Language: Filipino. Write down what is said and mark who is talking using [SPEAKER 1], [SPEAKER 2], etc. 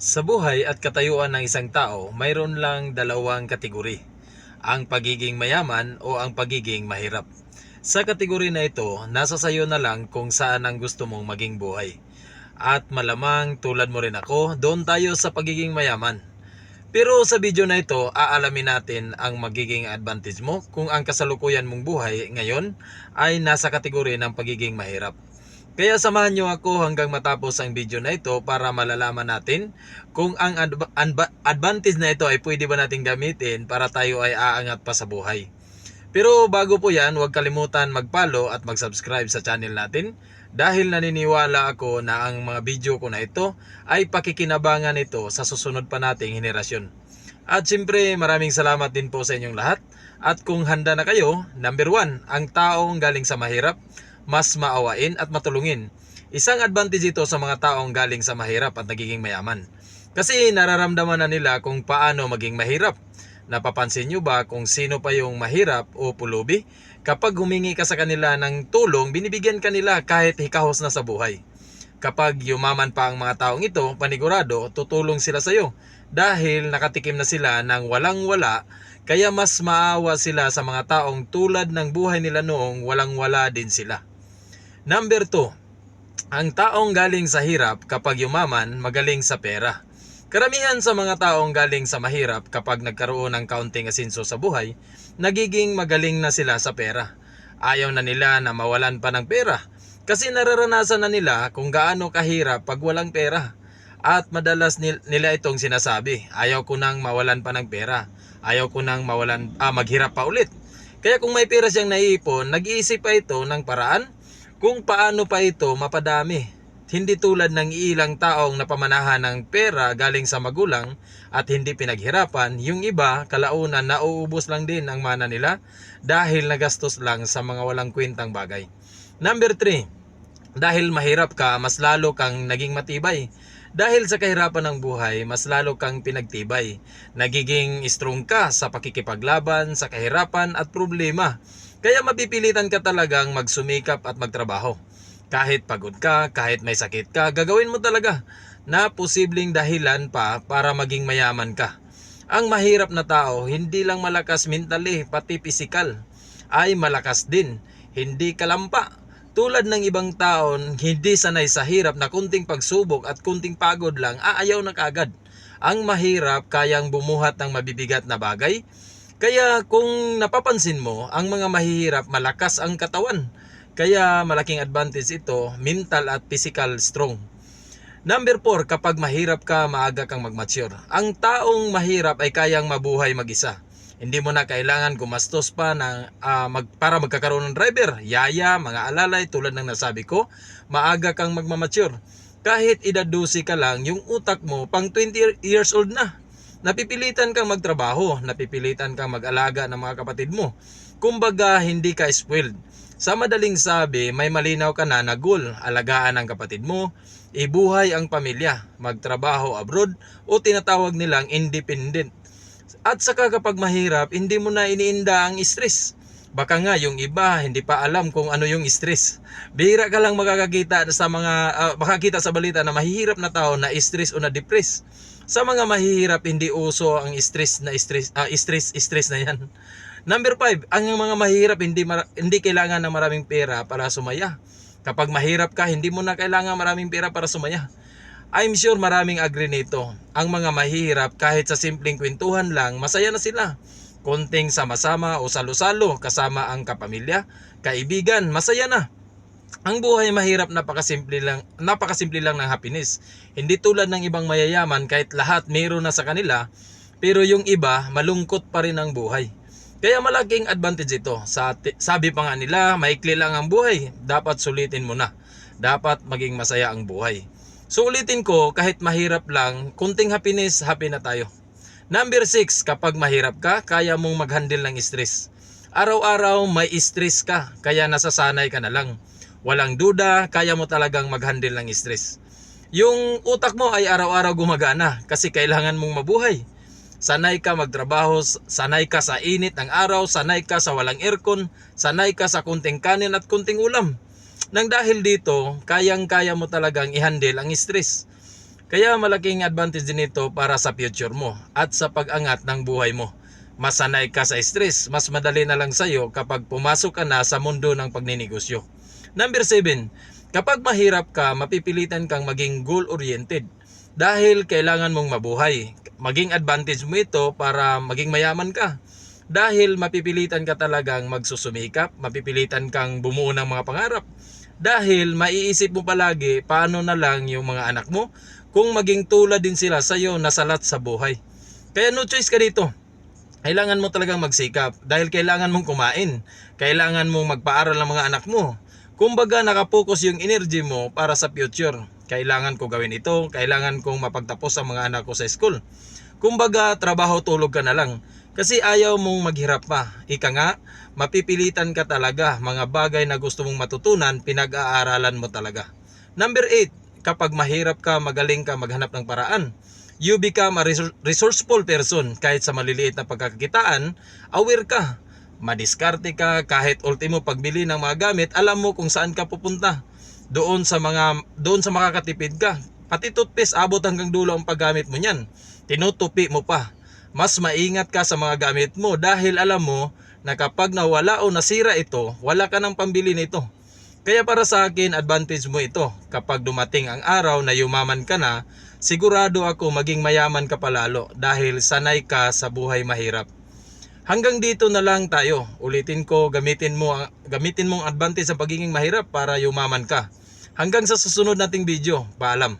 [SPEAKER 1] Sa buhay at katayuan ng isang tao, mayroon lang dalawang kategori, ang pagiging mayaman o ang pagiging mahirap. Sa kategori na ito, nasa sayo na lang kung saan ang gusto mong maging buhay. At malamang tulad mo rin ako, doon tayo sa pagiging mayaman. Pero sa video na ito, aalamin natin ang magiging advantage mo kung ang kasalukuyan mong buhay ngayon ay nasa kategori ng pagiging mahirap. Kaya samahan nyo ako hanggang matapos ang video na ito para malalaman natin kung ang advantage na ito ay pwede ba natin gamitin para tayo ay aangat pa sa buhay. Pero bago po yan, huwag kalimutan mag-follow at mag-subscribe sa channel natin dahil naniniwala ako na ang mga video ko na ito ay pakikinabangan ito sa susunod pa nating henerasyon. At siyempre maraming salamat din po sa inyong lahat. At kung handa na kayo, number 1, ang taong galing sa mahirap, mas maawain at matulungin. Isang advantage ito sa mga taong galing sa mahirap at nagiging mayaman. Kasi nararamdaman na nila kung paano maging mahirap. Napapansin nyo ba kung sino pa yung mahirap o pulubi? Kapag humingi ka sa kanila ng tulong, binibigyan kanila kahit hikahos na sa buhay. Kapag yumaman pa ang mga taong ito, panigurado, tutulong sila sa iyo. Dahil nakatikim na sila ng walang-wala, kaya mas maawa sila sa mga taong tulad ng buhay nila noong walang-wala din sila. Number 2, ang taong galing sa hirap kapag yumaman, magaling sa pera. Karamihan sa mga taong galing sa mahirap kapag nagkaroon ng kaunting asenso sa buhay, nagiging magaling na sila sa pera. Ayaw na nila na mawalan pa ng pera kasi nararanasan na nila kung gaano kahirap pag walang pera. At madalas nila itong sinasabi, ayaw ko nang mawalan pa ng pera, ayaw ko nang maghirap pa ulit. Kaya kung may pera siyang naiipon, nag-iisip pa ito ng paraan kung paano pa ito mapadami. Hindi tulad ng ilang taong napamanahan ng pera galing sa magulang at hindi pinaghirapan, yung iba kalaunan nauubos lang din ang mana nila dahil nagastos lang sa mga walang kwentang bagay. Number 3, dahil mahirap ka, mas lalo kang naging matibay. Dahil sa kahirapan ng buhay, mas lalo kang pinagtibay. Nagiging strong ka sa pakikipaglaban, sa kahirapan at problema. Kaya mapipilitan ka talagang magsumikap at magtrabaho. Kahit pagod ka, kahit may sakit ka, gagawin mo talaga na posibleng dahilan pa para maging mayaman ka. Ang mahirap na tao, hindi lang malakas mentally, pati pisikal, ay malakas din, hindi kalampa. Tulad ng ibang taon, hindi sanay sa hirap na kunting pagsubok at kunting pagod lang, aayaw na kagad. Ang mahirap kayang bumuhat ng mabibigat na bagay. Kaya kung napapansin mo, ang mga mahihirap malakas ang katawan. Kaya malaking advantage ito, mental at physical strong. Number 4, kapag mahirap ka, maaga kang mag-mature. Ang taong mahirap ay kayang mabuhay mag-isa. Hindi mo na kailangan gumastos pa para magkakaroon ng driver, yaya, mga alalay tulad ng nasabi ko, maaga kang magmamature. Kahit edad 12 ka lang, yung utak mo pang 20 years old na. Napipilitan kang magtrabaho, napipilitan kang mag-alaga ng mga kapatid mo. Kumbaga, hindi ka spoiled. Sa madaling sabi, may malinaw ka na goal, alagaan ang kapatid mo, ibuhay ang pamilya, magtrabaho abroad o tinatawag nilang independent. At saka kapag mahirap, hindi mo na iniinda ang stress. Baka nga yung iba hindi pa alam kung ano yung stress. Bihira ka lang makakakita makakita sa balita na mahihirap na tao na stress o na depress. Sa mga mahihirap hindi uso ang stress na yan. Number 5, ang mga mahirap hindi kailangan ng maraming pera para sumaya. Kapag mahirap ka, hindi mo na kailangan maraming pera para sumaya. I'm sure maraming agree nito. Ang mga mahihirap kahit sa simpleng kwentuhan lang, masaya na sila. Konting sama-sama o salo-salo kasama ang kapamilya, kaibigan, masaya na. Ang buhay mahirap napakasimple lang ng happiness. Hindi tulad ng ibang mayayaman kahit lahat meron na sa kanila, pero yung iba malungkot pa rin ang buhay. Kaya malaking advantage ito. Sabi pa nga nila, maikli lang ang buhay. Dapat sulitin mo na. Dapat maging masaya ang buhay. So ulitin ko, kahit mahirap lang, kunting happiness, happy na tayo. Number 6, kapag mahirap ka, kaya mong mag-handle ng stress. Araw-araw may stress ka, kaya nasasanay ka na lang. Walang duda, kaya mo talagang mag-handle ng stress. Yung utak mo ay araw-araw gumagana kasi kailangan mong mabuhay. Sanay ka magtrabaho, sanay ka sa init ng araw, sanay ka sa walang aircon, sanay ka sa kunting kanin at kunting ulam. Nang dahil dito, kayang-kaya mo talagang i-handle ang stress. Kaya malaking advantage din ito para sa future mo at sa pag-angat ng buhay mo. Mas sanay ka sa stress, mas madali na lang sa'yo kapag pumasok ka na sa mundo ng pagninegosyo. Number 7, kapag mahirap ka, mapipilitan kang maging goal-oriented dahil kailangan mong mabuhay. Maging advantage mo ito para maging mayaman ka. Dahil mapipilitan ka talagang magsusumikap, mapipilitan kang bumuo ng mga pangarap. Dahil maiisip mo palagi paano na lang yung mga anak mo kung maging tulad din sila sa'yo na salat sa buhay. Kaya no choice ka dito. Kailangan mo talagang magsikap dahil kailangan mong kumain. Kailangan mong magpaaral ng mga anak mo. Kumbaga nakapokus yung energy mo para sa future. Kailangan ko gawin ito, kailangan kong mapagtapos ang mga anak ko sa school. Kumbaga trabaho tulog ka na lang. Kasi ayaw mong maghirap pa. Ika nga, mapipilitan ka talaga. Mga bagay na gusto mong matutunan, pinag-aaralan mo talaga. Number 8, kapag mahirap ka, magaling ka maghanap ng paraan. You become a resourceful person. Kahit sa maliliit na pagkakakitaan, aware ka. Madiskarte ka, kahit ultimo pagbili ng mga gamit, alam mo kung saan ka pupunta. Doon sa makakatipid ka. Pati toothpaste, abot hanggang dulo ang paggamit mo niyan. Tinutupi mo pa. Mas maingat ka sa mga gamit mo dahil alam mo na kapag nawala o nasira ito, wala ka ng pambili nito. Kaya para sa akin, advantage mo ito. Kapag dumating ang araw na yumaman ka na, sigurado ako maging mayaman ka palalo dahil sanay ka sa buhay mahirap. Hanggang dito na lang tayo. Ulitin ko, gamitin mong advantage sa pagiging mahirap para yumaman ka. Hanggang sa susunod nating video. Paalam.